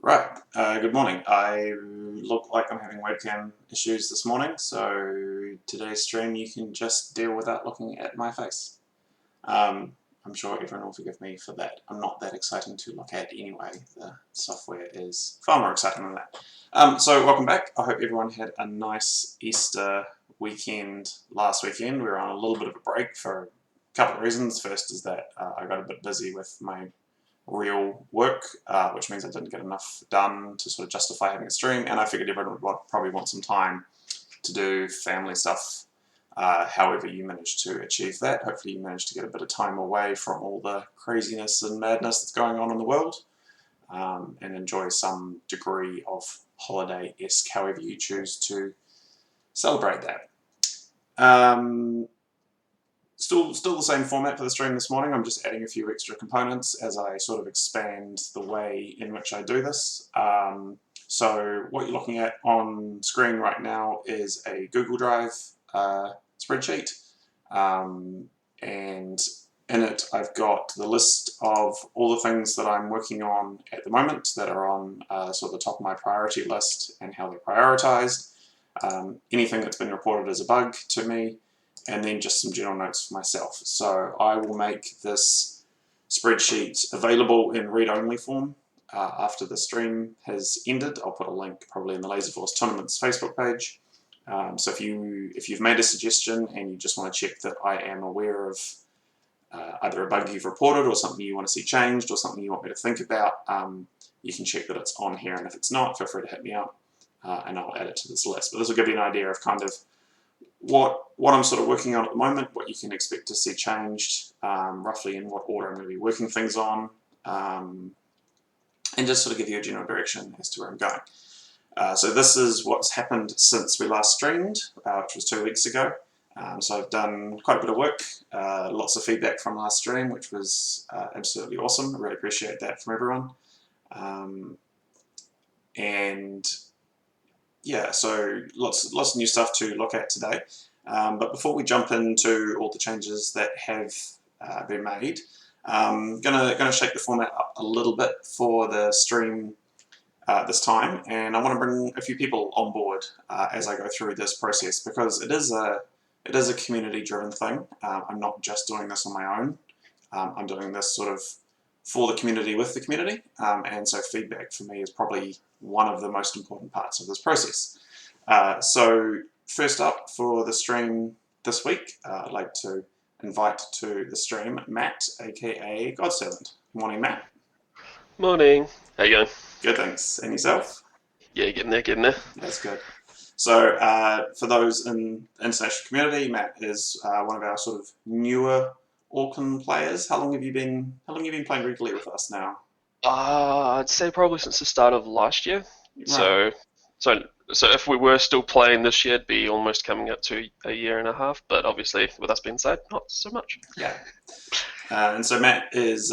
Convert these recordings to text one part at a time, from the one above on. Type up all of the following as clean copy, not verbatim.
Right, good morning. I look like I'm having webcam issues this morning, so today's stream you can just deal without looking at my face. I'm sure everyone will forgive me for that. I'm not that exciting to look at anyway. The software is far more exciting than that. So welcome back. I hope everyone had a nice Easter weekend last weekend. We were on a little bit of a break for a couple of reasons. First is that I got a bit busy with my real work, which means I didn't get enough done to sort of justify having a stream, and I figured everyone would probably want some time to do family stuff. However you managed to achieve that, hopefully you managed to get a bit of time away from all the craziness and madness that's going on in the world, and enjoy some degree of holiday-esque, however you choose to celebrate that. Still the same format for the stream this morning. I'm just adding a few extra components as I sort of expand the way in which I do this. So what you're looking at on screen right now is a Google Drive spreadsheet, and in it I've got the list of all the things that I'm working on at the moment that are on sort of the top of my priority list and how they're prioritized, anything that's been reported as a bug to me, and then just some general notes for myself. So I will make this spreadsheet available in read-only form after the stream has ended. I'll put a link probably in the Laserforce Tournaments Facebook page. So if you've made a suggestion and you just want to check that I am aware of either a bug you've reported or something you want to see changed or something you want me to think about, you can check that it's on here, and if it's not, feel free to hit me up and I'll add it to this list. But this will give you an idea of kind of what I'm sort of working on at the moment, what you can expect to see changed, roughly in what order I'm going to be working things on, and just sort of give you a general direction as to where I'm going. So this is what's happened since we last streamed, which was 2 weeks ago. So I've done quite a bit of work, lots of feedback from last stream, which was absolutely awesome. I really appreciate that from everyone. And yeah, so lots of new stuff to look at today. But before we jump into all the changes that have been made, I'm gonna shake the format up a little bit for the stream this time, and I want to bring a few people on board as I go through this process, because it is a community-driven thing. I'm not just doing this on my own. I'm doing this sort of for the community with the community, and so feedback for me is probably one of the most important parts of this process. So first up for the stream this week, I'd like to invite to the stream Matt, aka Godservant. Good morning, Matt. Morning. How you going? Good, thanks. And yourself? Yeah, getting there. That's good. So for those in the international community, Matt is one of our sort of newer Auckland players. How long have you been playing regularly with us now? I'd say probably since the start of last year. Right. So if we were still playing this year, it'd be almost coming up to a year and a half. But obviously, with us being said, not so much. Yeah. And so Matt is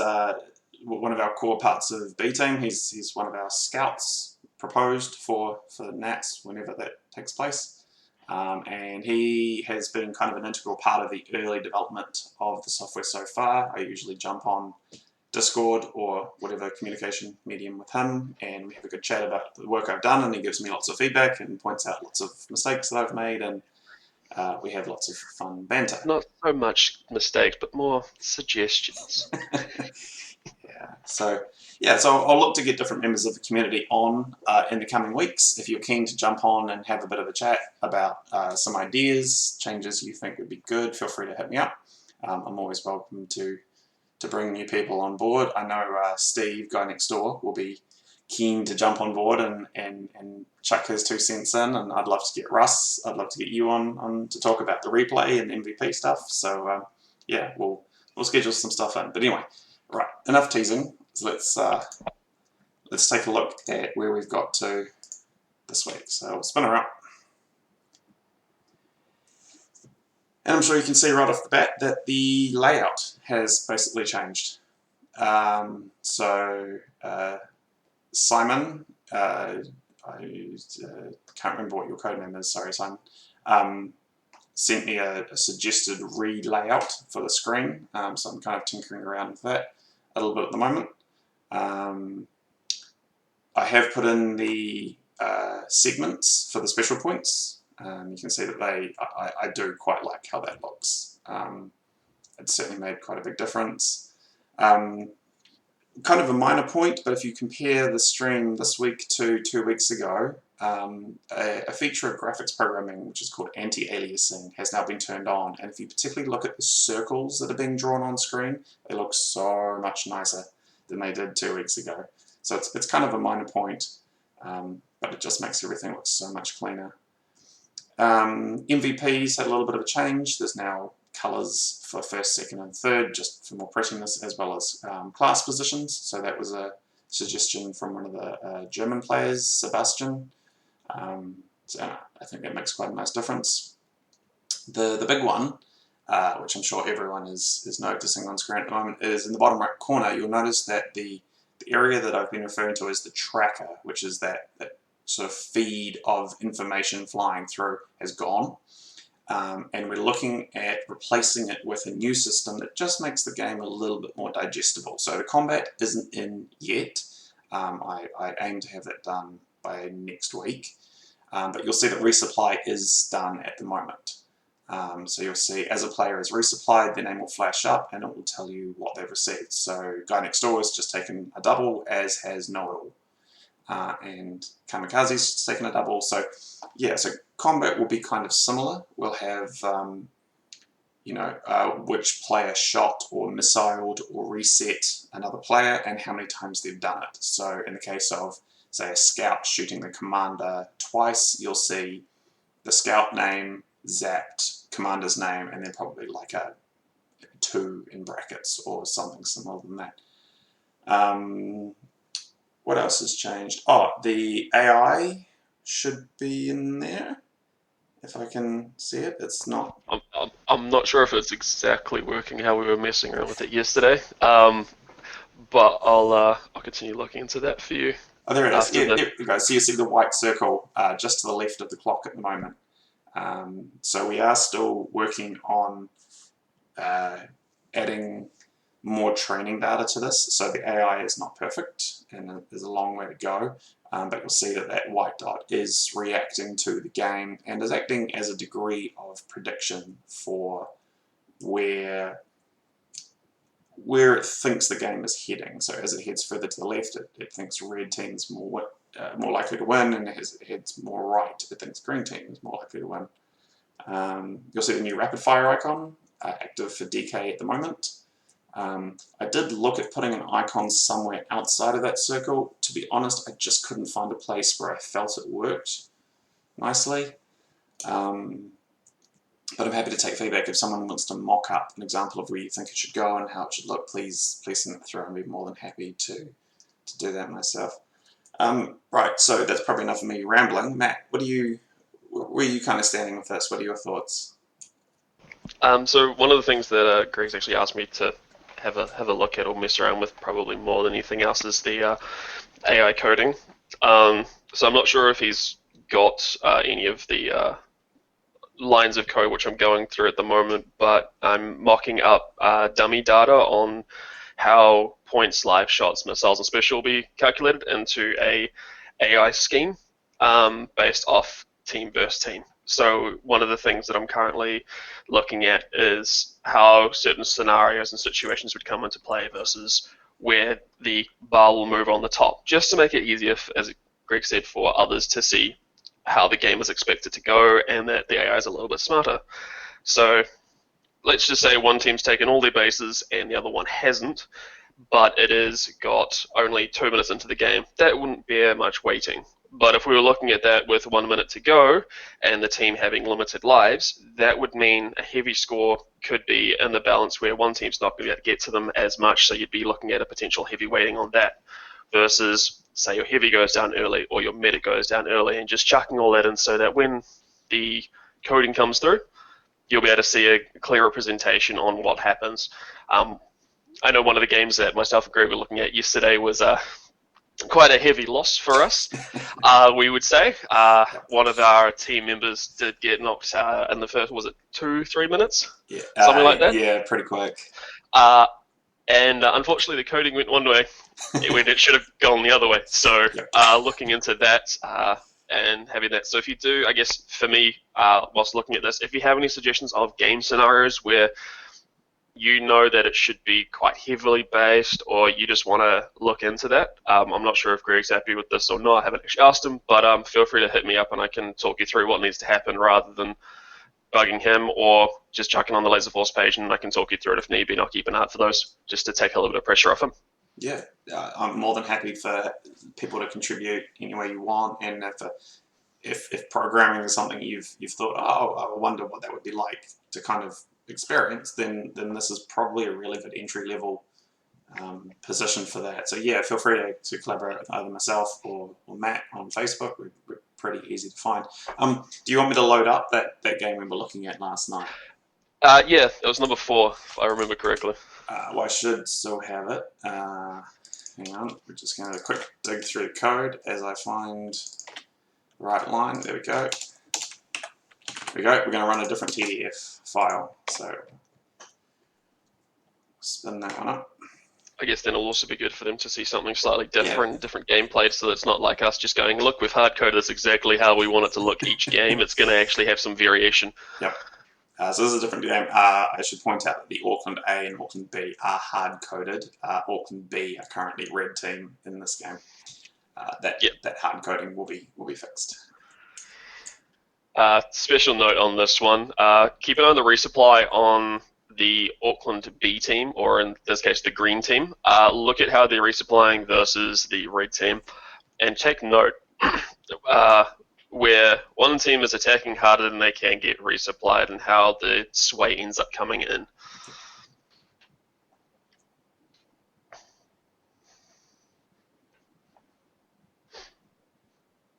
one of our core parts of B team. He's one of our scouts proposed for Nats whenever that takes place. And he has been kind of an integral part of the early development of the software so far. I usually jump on Discord or whatever communication medium with him, and we have a good chat about the work I've done, and he gives me lots of feedback and points out lots of mistakes that I've made, and we have lots of fun banter. Not so much mistakes, but more suggestions. So I'll look to get different members of the community on in the coming weeks. If you're keen to jump on and have a bit of a chat about some ideas, changes you think would be good, feel free to hit me up. I'm always welcome to bring new people on board. I know Steve, guy next door, will be keen to jump on board and chuck his 2 cents in, and I'd love to get Russ. I'd love to get you on to talk about the replay and MVP stuff. So yeah, we'll schedule some stuff in. But anyway, right, enough teasing. So let's take a look at where we've got to this week. So I'll spin her up. And I'm sure you can see right off the bat that the layout has basically changed. Simon, I can't remember what your code name is, sorry Simon, sent me a suggested re-layout for the screen, so I'm kind of tinkering around with that a little bit at the moment. I have put in the segments for the special points. You can see that I do quite like how that looks. It's certainly made quite a big difference. Kind of a minor point, but if you compare the stream this week to 2 weeks ago, a feature of graphics programming, which is called anti-aliasing, has now been turned on. And if you particularly look at the circles that are being drawn on screen, they look so much nicer than they did 2 weeks ago. So it's kind of a minor point, but it just makes everything look so much cleaner. MVPs had a little bit of a change. There's now colours for first, second, and third, just for more prettiness, as well as class positions. So that was a suggestion from one of the German players, Sebastian. So I think that makes quite a nice difference. The big one, which I'm sure everyone is noticing on screen at the moment, is in the bottom right corner. You'll notice that the area that I've been referring to as the tracker, which is that sort of feed of information flying through, has gone. And we're looking at replacing it with a new system that just makes the game a little bit more digestible. So the combat isn't in yet. I aim to have that done by next week. But you'll see that resupply is done at the moment. So you'll see as a player is resupplied, their name will flash up and it will tell you what they've received. So Guy Next Door has just taken a double, as has Noel. And Kamikaze's taken a double. So yeah, so combat will be kind of similar. We'll have, which player shot or missiled or reset another player and how many times they've done it. So in the case of, say, a scout shooting the commander twice, you'll see the scout name, zapped, commander's name, and then probably like a 2 in brackets or something similar than that. What else has changed? Oh, the AI should be in there. If I can see it, it's not. I'm not sure if it's exactly working how we were messing around with it yesterday, but I'll continue looking into that for you. Oh, there it is. Yeah, there you go. So you see the white circle just to the left of the clock at the moment. So we are still working on adding more training data to this. So the AI is not perfect and there's a long way to go. But you'll see that that white dot is reacting to the game and is acting as a degree of prediction for where it thinks the game is heading. So as it heads further to the left, it thinks red team's more likely to win, and as it heads more right, it thinks green team is more likely to win. You'll see the new rapid fire icon active for DK at the moment. I did look at putting an icon somewhere outside of that circle. To be honest, I just couldn't find a place where I felt it worked nicely. But I'm happy to take feedback. If someone wants to mock up an example of where you think it should go and how it should look, please send it through. I'd be more than happy to do that myself. Right, so that's probably enough of me rambling. Matt, where are you kind of standing with this? What are your thoughts? So one of the things that Greg's actually asked me to have a look at or mess around with probably more than anything else is the AI coding. So I'm not sure if he's got any of the lines of code which I'm going through at the moment, but I'm mocking up dummy data on how points, live shots, missiles, and special will be calculated into a AI scheme based off team versus team. So one of the things that I'm currently looking at is how certain scenarios and situations would come into play versus where the bar will move on the top, just to make it easier, as Greg said, for others to see how the game is expected to go and that the AI is a little bit smarter. So let's just say one team's taken all their bases and the other one hasn't, but it has got only 2 minutes into the game. That wouldn't bear much weighting. But if we were looking at that with 1 minute to go and the team having limited lives, that would mean a heavy score could be in the balance where one team's not going to be able to get to them as much, so you'd be looking at a potential heavy weighting on that versus, say, your heavy goes down early or your meta goes down early, and just chucking all that in so that when the coding comes through, you'll be able to see a clear representation on what happens. I know one of the games that myself and Greg were looking at yesterday was quite a heavy loss for us, we would say. One of our team members did get knocked in the first, was it 2-3 minutes? Yeah, something like that. Yeah, pretty quick. And unfortunately, the coding went one way when it should have gone the other way. So Yep. looking into that and having that. So if you do, I guess for me, whilst looking at this, if you have any suggestions of game scenarios where you know that it should be quite heavily based, or you just want to look into that. I'm not sure if Greg's happy with this or not. I haven't actually asked him, but feel free to hit me up and I can talk you through what needs to happen rather than bugging him or just chucking on the Laserforce page and I can talk you through it if need be. And I'll keep an eye out for those just to take a little bit of pressure off him. Yeah, I'm more than happy for people to contribute any way you want, and if programming is something you've thought, oh, I wonder what that would be like to kind of experience, then this is probably a really good entry level position for that. So yeah, feel free to collaborate with either myself or Matt on Facebook. We're pretty easy to find. Do you want me to load up that game we were looking at last night? Yeah, it was number 4, if I remember correctly. Well, I should still have it. Hang on, we're just going to quick dig through the code as I find the right line. There we go. There we go. We're going to run a different TDF file. So spin that one up. I guess then it'll also be good for them to see something slightly different, different gameplay, so it's not like us just going, look, we've hard-coded this exactly how we want it to look each game. It's going to actually have some variation. Yep. So this is a different game. I should point out that the Auckland A and Auckland B are hard-coded. Auckland B are currently red team in this game. That hard coding will be fixed. Special note on this one, keep an eye on the resupply on the Auckland B team, or in this case the green team. Look at how they're resupplying versus the red team, and take note where one team is attacking harder than they can get resupplied and how the sway ends up coming in.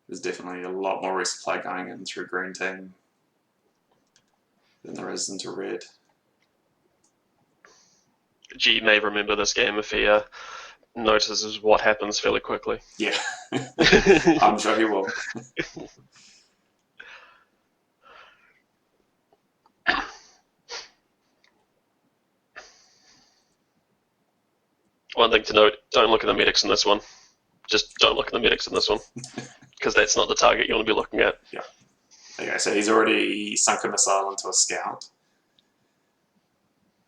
There's definitely a lot more resupply going in through green team than there is into red. G may remember this game if he notices what happens fairly quickly. Yeah, I'm sure he will. One thing to note, don't look at the medics in this one. Just don't look at the medics in this one, because that's not the target you want to be looking at. Yeah. Okay, so he's already sunk a missile into a scout.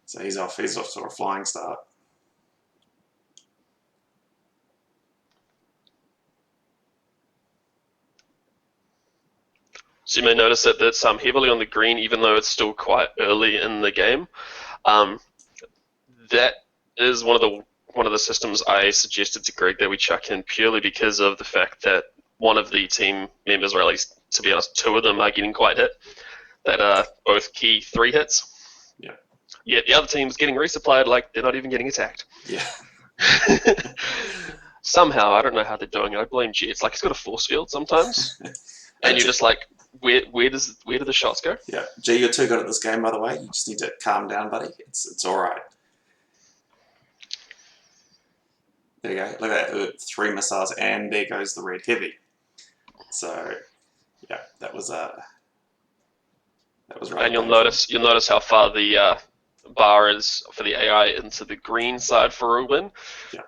So he's off to a flying start. So you may notice that it's heavily on the green, even though it's still quite early in the game. That is one of the systems I suggested to Greg that we chuck in purely because of the fact that one of the team members, or at least to be honest, 2 of them are getting quite hit. That are both key 3 hits. Yeah. Yet the other team's getting resupplied like they're not even getting attacked. Yeah. Somehow, I don't know how they're doing it. I blame G. It's like he's got a force field sometimes, and you're just like, where do the shots go? Yeah, G, you're too good at this game, by the way. You just need to calm down, buddy. It's all right. There you go. Look at that, 3 missiles, and there goes the red heavy. So, yeah, that was right. And you'll notice how far the bar is for the AI into the green side for a win. Yeah.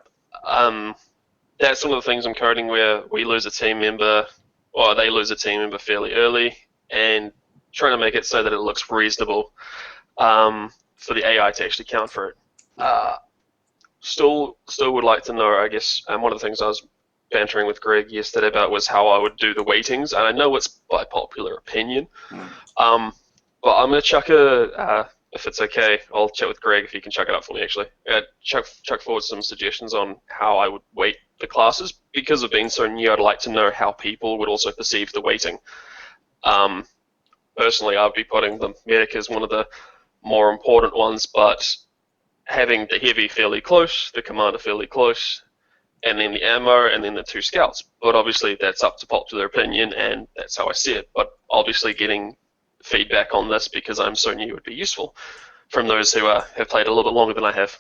That's one of the things I'm coding where we lose a team member, or they lose a team member fairly early, and trying to make it so that it looks reasonable for the AI to actually count for it. Still would like to know, I guess, one of the things I was bantering with Greg yesterday about was how I would do the weightings, and I know it's by popular opinion, but I'm going to chuck if it's okay, I'll chat with Greg if he can chuck it up for me actually. Chuck forward some suggestions on how I would weight the classes. Because of being so new, I'd like to know how people would also perceive the weighting. Personally, I'd be putting the medic as one of the more important ones, but having the heavy fairly close, the commander fairly close, and then the ammo, and then the 2 scouts. But obviously that's up to popular opinion, and that's how I see it. But obviously getting feedback on this, because I'm so new, would be useful from those who have played a little bit longer than I have.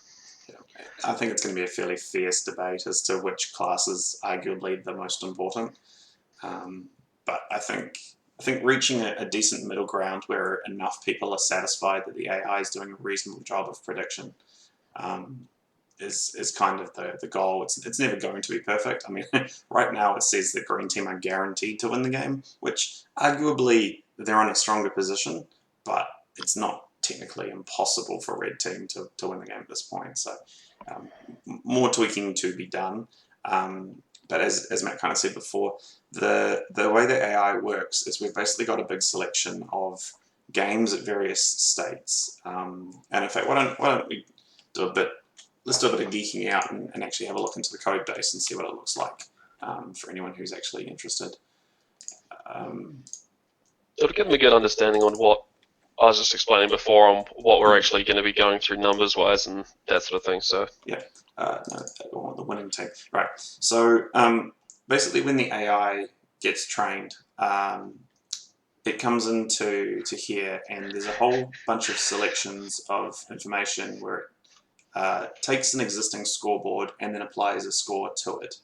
I think it's going to be a fairly fierce debate as to which class is arguably the most important. But I think reaching a decent middle ground where enough people are satisfied that the AI is doing a reasonable job of prediction is kind of the goal. It's never going to be perfect. I mean, right now it says that green team are guaranteed to win the game, which arguably they're in a stronger position, but it's not technically impossible for red team to win the game at this point. So more tweaking to be done. But as Matt kind of said before, the way that AI works is we've basically got a big selection of games at various states. And in fact, why don't we do a bit? Let's do a bit of geeking out and actually have a look into the code base and see what it looks like for anyone who's actually interested. It'll give them a good understanding on what I was just explaining before on what we're actually going to be going through numbers-wise and that sort of thing. So yeah, no, I want the winning team. Right. So basically, when the AI gets trained, it comes into here, and there's a whole bunch of selections of information where it takes an existing scoreboard and then applies a score to it.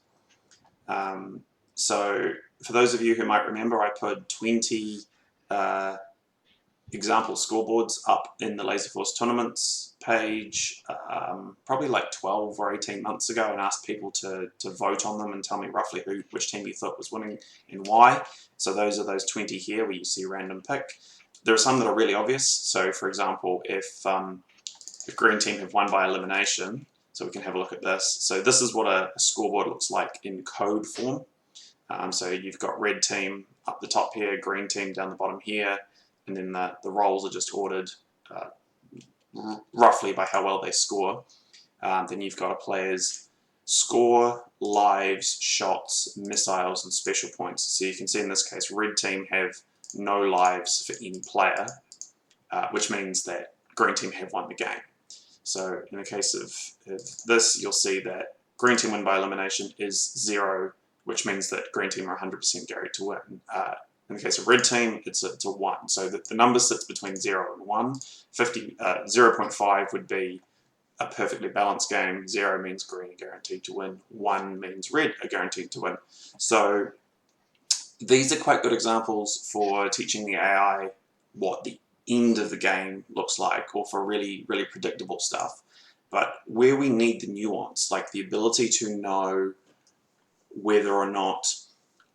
So for those of you who might remember, I put 20 example scoreboards up in the Laserforce tournaments page probably like 12 or 18 months ago, and asked people to vote on them and tell me roughly which team you thought was winning and why. So those are those 20 here where you see random pick. There are some that are really obvious. So for example, if green team have won by elimination, so we can have a look at this. So this is what a scoreboard looks like in code form. So you've got red team up the top here, green team down the bottom here, and then the roles are just ordered roughly by how well they score. Then you've got a player's score, lives, shots, missiles, and special points. So you can see in this case, red team have no lives for any player, which means that green team have won the game. So in the case of this, you'll see that green team win by elimination is 0, which means that green team are 100% guaranteed to win. In the case of red team, it's a 1. So the number sits between 0 and 1. 0.5 would be a perfectly balanced game. 0 means green are guaranteed to win. 1 means red are guaranteed to win. So these are quite good examples for teaching the AI what the end of the game looks like, or for really, really predictable stuff. But where we need the nuance, like the ability to know whether or not,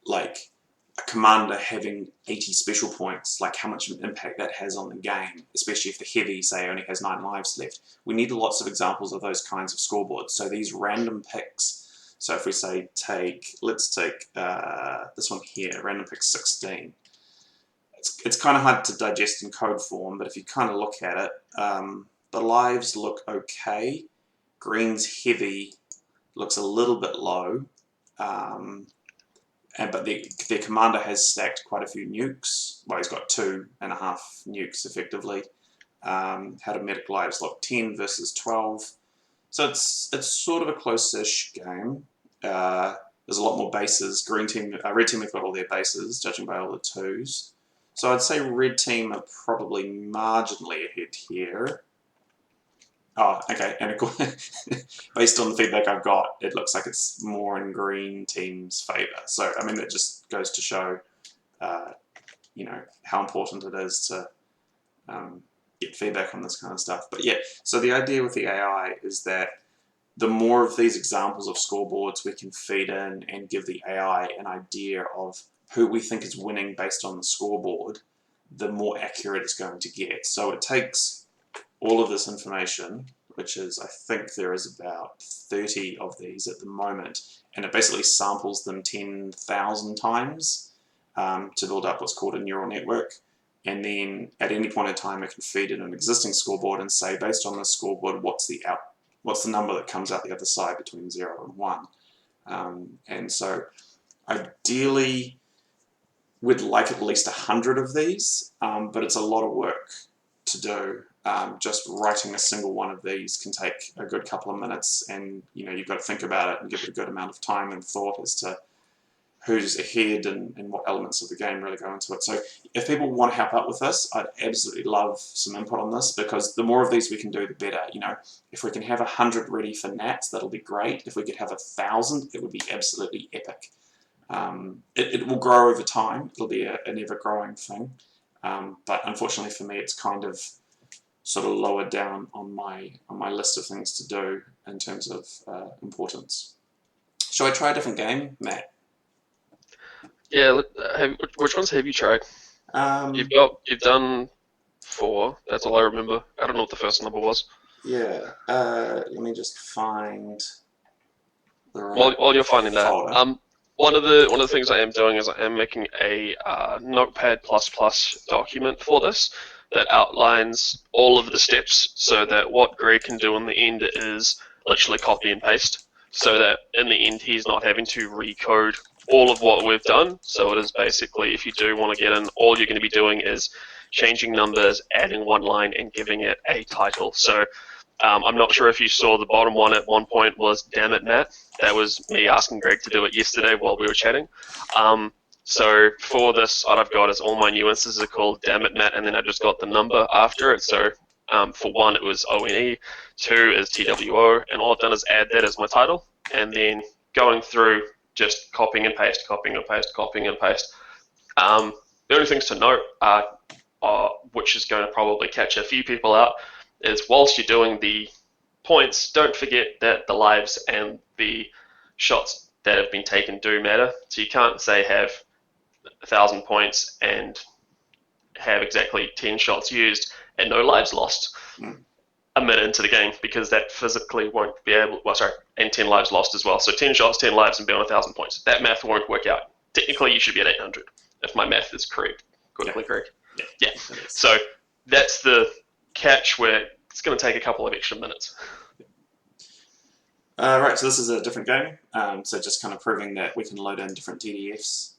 like, a commander having 80 special points, like how much of an impact that has on the game, especially if the heavy, say, only has 9 lives left. We need lots of examples of those kinds of scoreboards. So these random picks, so if we say let's take this one here, random pick 16. It's kind of hard to digest in code form, but if you kind of look at it, the lives look okay. Green's heavy looks a little bit low. But their commander has stacked quite a few nukes. Well, he's got 2.5 nukes effectively. How do medic lives look? 10 versus 12. So it's sort of a close-ish game. There's a lot more bases. Red team have got all their bases, judging by all the 2s. So I'd say red team are probably marginally ahead here. Oh, okay, and based on the feedback I've got, it looks like it's more in green team's favour. So, I mean, that just goes to show, you know, how important it is to get feedback on this kind of stuff. But yeah, so the idea with the AI is that the more of these examples of scoreboards we can feed in and give the AI an idea of who we think is winning based on the scoreboard, the more accurate it's going to get. So it takes all of this information, which is, I think there is about 30 of these at the moment, and it basically samples them 10,000 times to build up what's called a neural network. And then at any point in time, it can feed in an existing scoreboard and say, based on this scoreboard, what's the number that comes out the other side between 0 and 1. And so ideally, we'd like at least 100 of these, but it's a lot of work to do. Just writing a single one of these can take a good couple of minutes, and you know, you've got to think about it and give it a good amount of time and thought as to who's ahead and what elements of the game really go into it. So if people want to help out with this, I'd absolutely love some input on this, because the more of these we can do, the better. You know, if we can have 100 ready for Nats, that'll be great. If we could have 1,000, it would be absolutely epic. It will grow over time. It'll be an ever-growing thing. But unfortunately for me, it's kind of sort of lower down on my list of things to do in terms of importance. Shall I try a different game, Matt? Yeah, which ones have you tried? Um, You've done 4. That's all I remember. I don't know what the first number was. yeah. Let me just find the right While you're finding that, folder. one of the things I am doing is I am making a Notepad++ document for this that outlines all of the steps, so that what Greg can do in the end is literally copy and paste, so that in the end he's not having to recode all of what we've done. So it is basically, if you do want to get in, all you're going to be doing is changing numbers, adding one line, and giving it a title. So I'm not sure if you saw the bottom one at one point was "Damn it, Matt." That was me asking Greg to do it yesterday while we were chatting. So for this, what I've got is all my nuances are called "Damn it, Matt," and then I just got the number after it. So for 1, it was ONE, 2 is TWO, and all I've done is add that as my title, and then going through just copying and paste, copying and paste, copying and paste. The only things to note which is going to probably catch a few people out, is whilst you're doing the points, don't forget that the lives and the shots that have been taken do matter. So you can't say have 1,000 points and have exactly 10 shots used and no lives lost a minute into the game, because that physically won't be able. Well, sorry, and 10 lives lost as well. So 10 shots, 10 lives, and be on 1,000 points. That math won't work out. Technically, you should be at 800 if my math is correct. Quickly, Greg. Yeah. So that's the catch, where it's going to take a couple of extra minutes. Right, so this is a different game. So just kind of proving that we can load in different TDFs,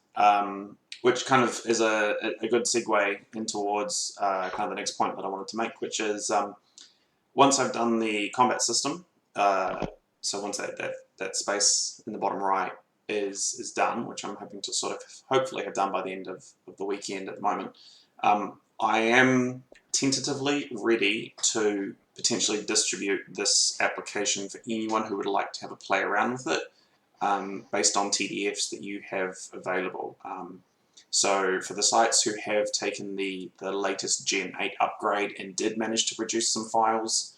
which kind of is a good segue in towards kind of the next point that I wanted to make, which is once I've done the combat system, so once that space in the bottom right is done, which I'm hoping to sort of hopefully have done by the end of the weekend at the moment, I am tentatively ready to potentially distribute this application for anyone who would like to have a play around with it, based on TDFs that you have available. So for the sites who have taken the latest Gen 8 upgrade and did manage to produce some files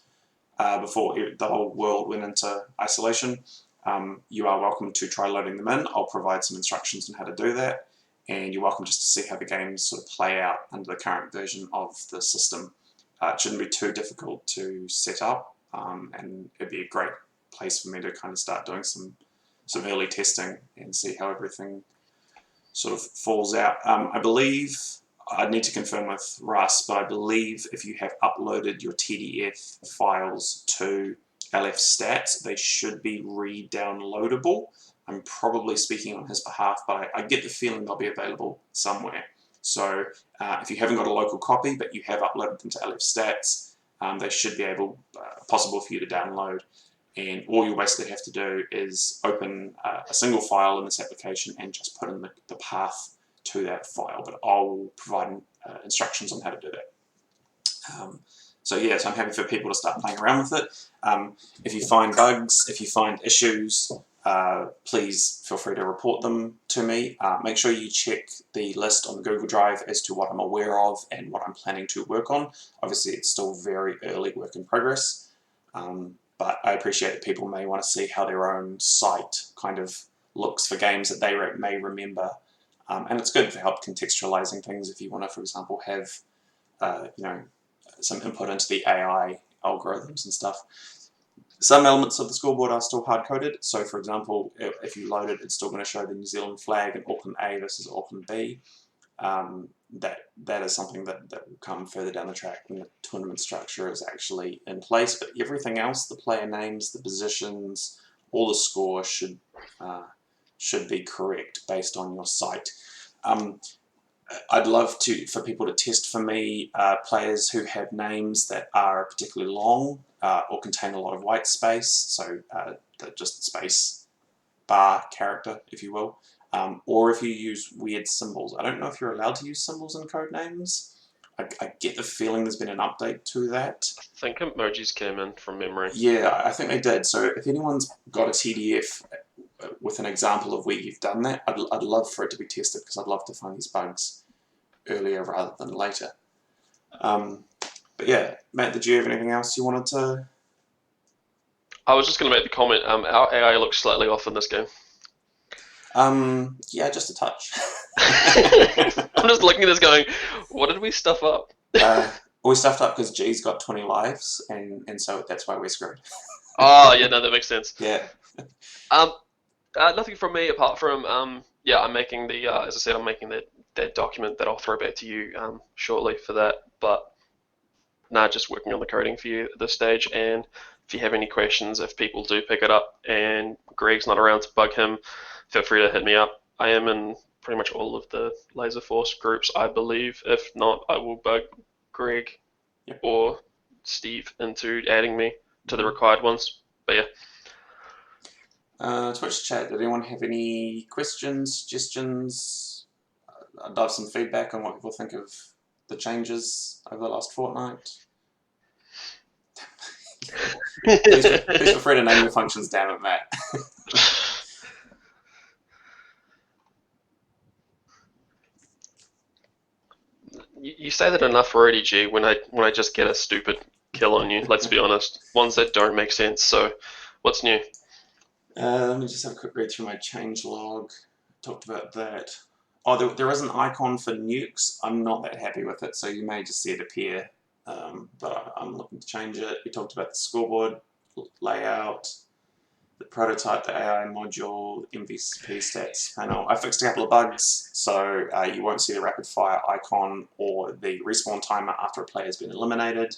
before the whole world went into isolation, you are welcome to try loading them in. I'll provide some instructions on how to do that, and you're welcome just to see how the games sort of play out under the current version of the system. It shouldn't be too difficult to set up, and it'd be a great place for me to kind of start doing some early testing and see how everything sort of falls out. I believe, I'd need to confirm with Russ, but I believe if you have uploaded your TDF files to LF-Stats, they should be re-downloadable. I'm probably speaking on his behalf, but I get the feeling they'll be available somewhere. So if you haven't got a local copy, but you have uploaded them to LF-Stats, they should be possible for you to download. And all you'll basically have to do is open a single file in this application and just put in the path to that file. But I'll provide instructions on how to do that. So yeah, so I'm happy for people to start playing around with it. If you find bugs, if you find issues, please feel free to report them to me. Make sure you check the list on the Google Drive as to what I'm aware of and what I'm planning to work on. Obviously, it's still very early work in progress, but I appreciate that people may want to see how their own site kind of looks for games that they may remember. And it's good for help contextualizing things if you want to, for example, have some input into the AI algorithms and stuff. Some elements of the scoreboard are still hard-coded. So, for example, if you load it, it's still going to show the New Zealand flag and Auckland A versus Auckland B. That is something that will come further down the track when the tournament structure is actually in place. But everything else, the player names, the positions, all the score should be correct based on your site. I'd love for people to test for me players who have names that are particularly long or contain a lot of white space, so just space bar character, if you will, or if you use weird symbols. I don't know if you're allowed to use symbols in code names. I get the feeling there's been an update to that. I think emojis came in from memory. Yeah, I think they did. So if anyone's got a TDF with an example of where you've done that, I'd love for it to be tested, because I'd love to find these bugs earlier rather than later. But yeah, Matt, did you have anything else you wanted to? I was just going to make the comment. Our AI looks slightly off in this game. Yeah, just a touch. I'm just looking at this, going, "What did we stuff up?" We stuffed up because G's got 20 lives, and so that's why we're screwed. Oh, yeah, no, that makes sense. Yeah. Um, nothing from me apart from yeah, I'm making the as I said, I'm making that document that I'll throw back to you shortly for that. But nah, just working on the coding for you at this stage. And if you have any questions, if people do pick it up and Greg's not around to bug him, feel free to hit me up. I am in pretty much all of the Laserforce groups, I believe. If not, I will bug Greg Yep. or Steve into adding me to the required ones. But yeah. Twitch chat, did anyone have any questions, suggestions? I'd love some feedback on what people think of the changes over the last fortnight. Please feel free to name your functions, damn it, Matt. You say that enough already, G. When I just get a stupid kill on you, let's be honest, ones that don't make sense. So, what's new? Let me just have a quick read through my change log. Talked about that. Oh, there is an icon for nukes. I'm not that happy with it, so you may just see it appear, but I'm looking to change it. We talked about the scoreboard layout, the prototype, the AI module, MVP stats panel. I fixed a couple of bugs, so you won't see the rapid fire icon or the respawn timer after a player has been eliminated.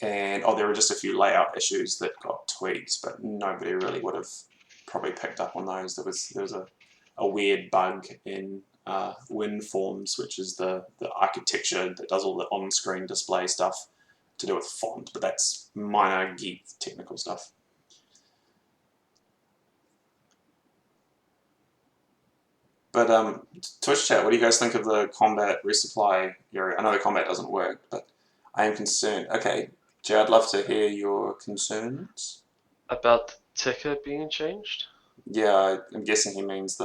And there were just a few layout issues that got tweaked, but nobody really would have probably picked up on those. There was a weird bug in WinForms, which is the architecture that does all the on-screen display stuff to do with font, but that's minor geek technical stuff. But Twitch chat, what do you guys think of the combat resupply area? I know the combat doesn't work, but I am concerned. Okay, Jay, I'd love to hear your concerns. About the ticker being changed? Yeah, I'm guessing he means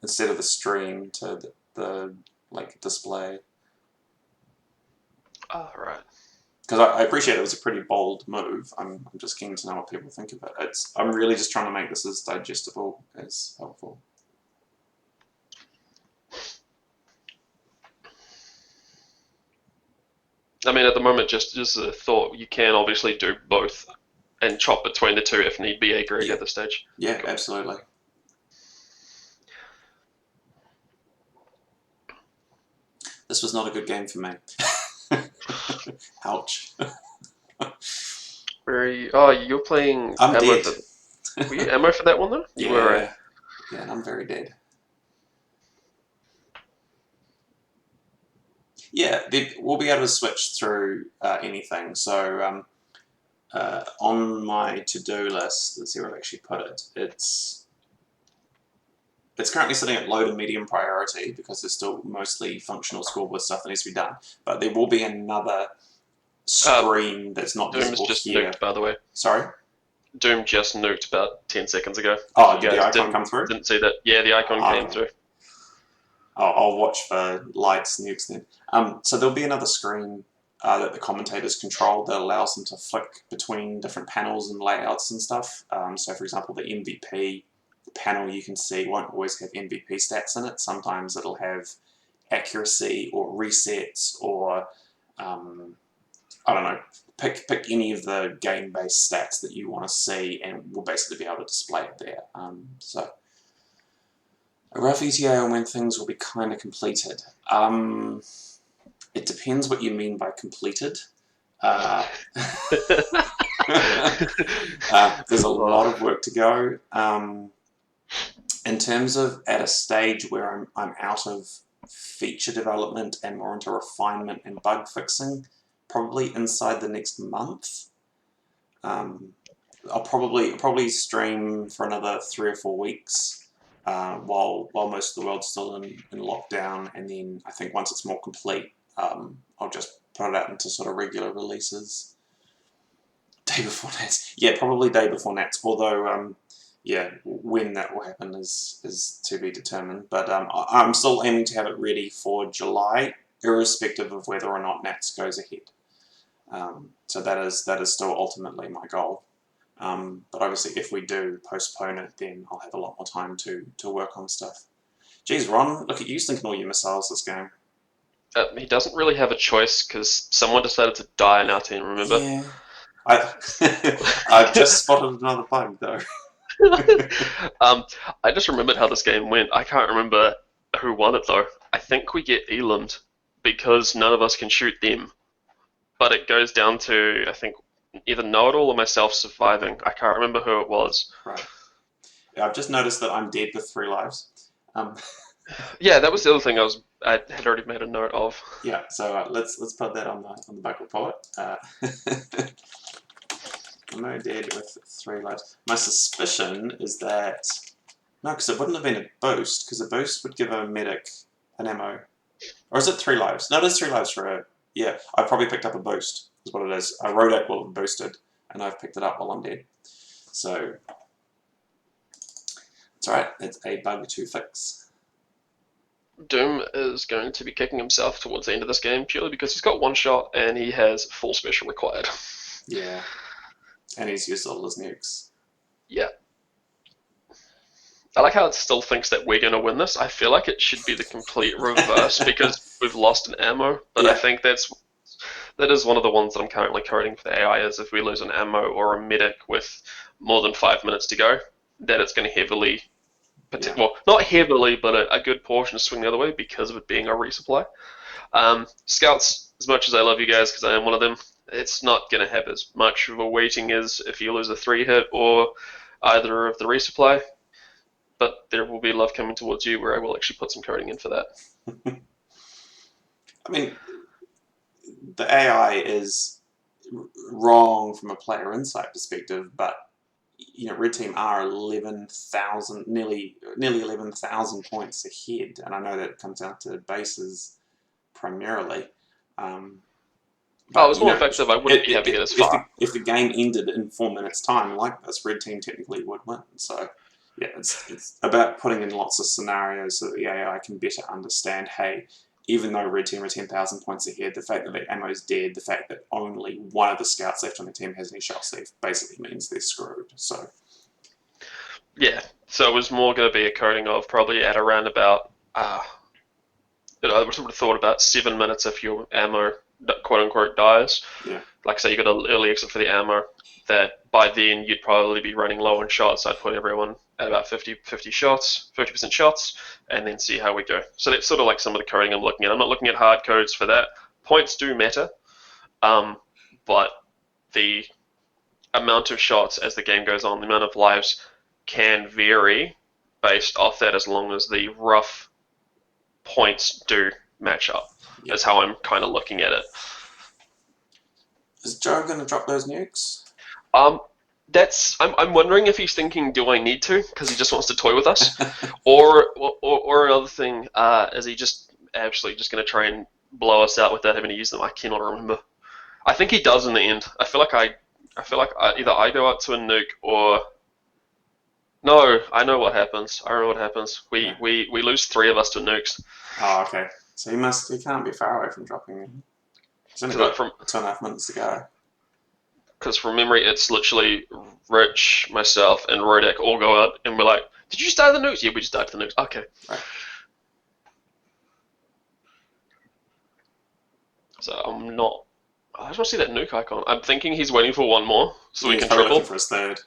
instead of the stream to the like display. Oh, right. Because I appreciate it was a pretty bold move. I'm just keen to know what people think of it. I'm really just trying to make this as digestible as helpful. I mean, at the moment, just a thought, you can obviously do both and chop between the two if need be, Greg, Yeah. at this stage. Yeah, cool. Absolutely. This was not a good game for me. Ouch. Where are you? Oh, you're playing I'm ammo dead. Were you ammo for that one, though? You were, right? Yeah, and I'm very dead. Yeah, we'll be able to switch through anything. So on my to-do list, let's see where I've actually put it. It's currently sitting at low to medium priority because there's still mostly functional scoreboard stuff that needs to be done. But there will be another screen that's not Doom's visible just here. nuked, by the way. Sorry? Doom just nuked about 10 seconds ago. Oh, did the icon come through? Didn't see that. Yeah, the icon came through. I'll watch for lights nukes then. So there'll be another screen that the commentators control that allows them to flick between different panels and layouts and stuff. So for example, the MVP panel you can see won't always have MVP stats in it. Sometimes it'll have accuracy or resets or I don't know, pick any of the game-based stats that you want to see and we'll basically be able to display it there. So a rough ETA on when things will be kind of completed. It depends what you mean by completed. There's a lot of work to go. In terms of at a stage where I'm out of feature development and more into refinement and bug fixing, probably inside the next month. I'll probably stream for another 3 or 4 weeks while most of the world's still in lockdown, and then I think once it's more complete, I'll just put it out into sort of regular releases. Day before Nats, yeah, probably day before Nats. Although, yeah, when that will happen is to be determined. But I'm still aiming to have it ready for July, irrespective of whether or not Nats goes ahead. So that is still ultimately my goal. But obviously, if we do postpone it, then I'll have a lot more time to work on stuff. Geez, Ron, look at you sinking all your missiles this game. He doesn't really have a choice because someone decided to die in our team, remember? Yeah. I I've just spotted another bug though. I just remembered how this game went. I can't remember who won it though. I think we get Eland because none of us can shoot them. But it goes down to, I think, either Know-It-All or myself surviving. I can't remember who it was. Right. Yeah, I've just noticed that I'm dead with 3 lives. Yeah, that was the other thing I had already made a note of. Yeah, so let's put that on the back report. I'm dead with 3 lives. My suspicion is that no, because it wouldn't have been a boost, because a boost would give a medic an ammo. Or is it 3 lives? No, it is 3 lives for a... Yeah, I probably picked up a boost, is what it is. A Rodak will have boosted, and I've picked it up while I'm dead. So, it's alright, it's a bug to fix. Doom is going to be kicking himself towards the end of this game purely because he's got 1 shot and he has full special required. Yeah, and he's used all his nukes. Yeah. I like how it still thinks that we're going to win this. I feel like it should be the complete reverse because we've lost an ammo, but Yeah. I think that is one of the ones that I'm currently coding for the AI is if we lose an ammo or a medic with more than 5 minutes to go, that it's going to heavily, Yeah. well, not heavily, but a good portion swing the other way because of it being a resupply. Scouts, as much as I love you guys because I am one of them, it's not going to have as much of a weighting as if you lose a 3 hit or either of the resupply. But there will be love coming towards you where I will actually put some coding in for that. I mean, the AI is wrong from a player insight perspective, but Red Team are 11,000, nearly 11,000 points ahead, and I know that it comes down to bases primarily. But, it's more effective. I wouldn't be having it as far. If the game ended in 4 minutes' time like this, Red Team technically would win. So, yeah, it's about putting in lots of scenarios so that the AI can better understand, hey, even though Red Team are 10,000 points ahead, the fact that the ammo's dead, the fact that only one of the scouts left on the team has any shots left basically means they're screwed. So, yeah, so it was more going to be a coding of probably at around about, I would have thought about 7 minutes if your ammo, quote unquote, dies. Yeah. Like, say you got an early exit for the ammo, that by then you'd probably be running low on shots. I'd put everyone at about 50 shots, 50% shots, and then see how we go. So that's sort of like some of the coding I'm looking at. I'm not looking at hard codes for that. Points do matter, but the amount of shots as the game goes on, the amount of lives can vary based off that as long as the rough points do match up. Yep. That's how I'm kind of looking at it. Is Joe going to drop those nukes? I'm wondering if he's thinking, do I need to? Because he just wants to toy with us, or another thing, is he just actually just going to try and blow us out without having to use them? I cannot remember. I think he does in the end. I feel like either I go out to a nuke or no. I know what happens. I know what happens. We lose 3 of us to nukes. Oh, okay. So he can't be far away from dropping them. He's only got 2.5 minutes to go. Because from memory, it's literally Rich, myself, and Rodak all go out, and we're like, "Did you just die to the nukes?" Yeah, we just died to the nukes. Okay. Right. So I'm not. I just want to see that nuke icon. I'm thinking he's waiting for one more, so we can probably triple. Looking for his third.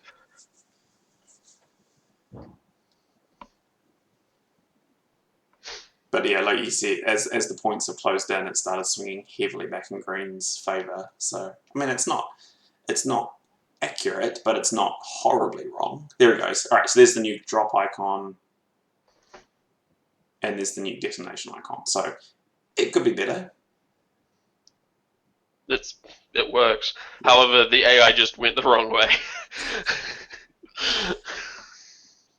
But yeah, like you said, as the points have closed in, it started swinging heavily back in Green's favour. So I mean, it's not accurate, but it's not horribly wrong. There it goes. All right, so there's the new drop icon, and there's the new detonation icon. So it could be better. It works. However, the AI just went the wrong way.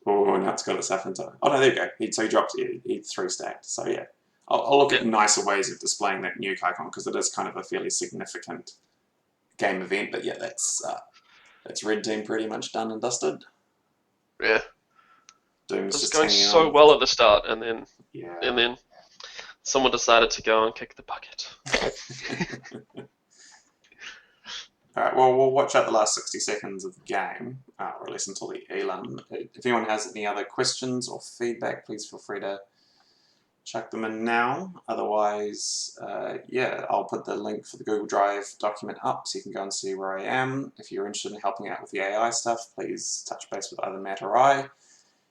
Oh, now it's got itself into. Oh no, there you go. He dropped it. He 3 stacked. So yeah, I'll look at nicer ways of displaying that nuke icon because it is kind of a fairly significant game event. But yeah, that's Red Team pretty much done and dusted. Yeah. Doom's It was just going hanging so on. well at the start, and then someone decided to go and kick the bucket. Alright, well, we'll watch out the last 60 seconds of the game, or at least until the elim. If anyone has any other questions or feedback, please feel free to chuck them in now. Otherwise, yeah, I'll put the link for the Google Drive document up so you can go and see where I am. If you're interested in helping out with the AI stuff, please touch base with either Matt or I.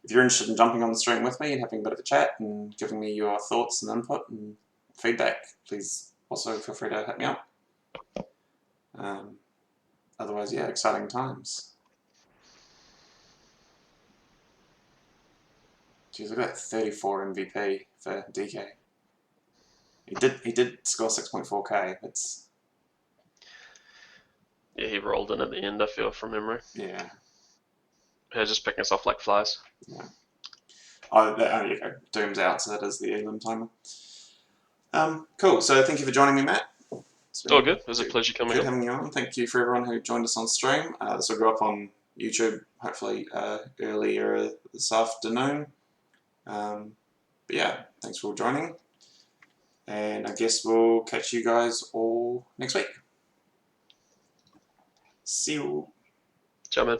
If you're interested in jumping on the stream with me and having a bit of a chat and giving me your thoughts and input and feedback, please also feel free to hit me up. Otherwise, yeah, exciting times. Geez, look at that 34 MVP for DK. He did score 6.4k. It's Yeah, he rolled in at the end, I feel, from memory. Yeah. Yeah, just picking us off like flies. Yeah. Oh, there you go. Doom's out, so that is the elim timer. Cool. So thank you for joining me, Matt. It's all good. It was a pleasure coming Good on. having you on. Thank you for everyone who joined us on stream. This will go up on YouTube, hopefully earlier this afternoon. But yeah, thanks for joining. And I guess we'll catch you guys all next week. See you. Ciao, man.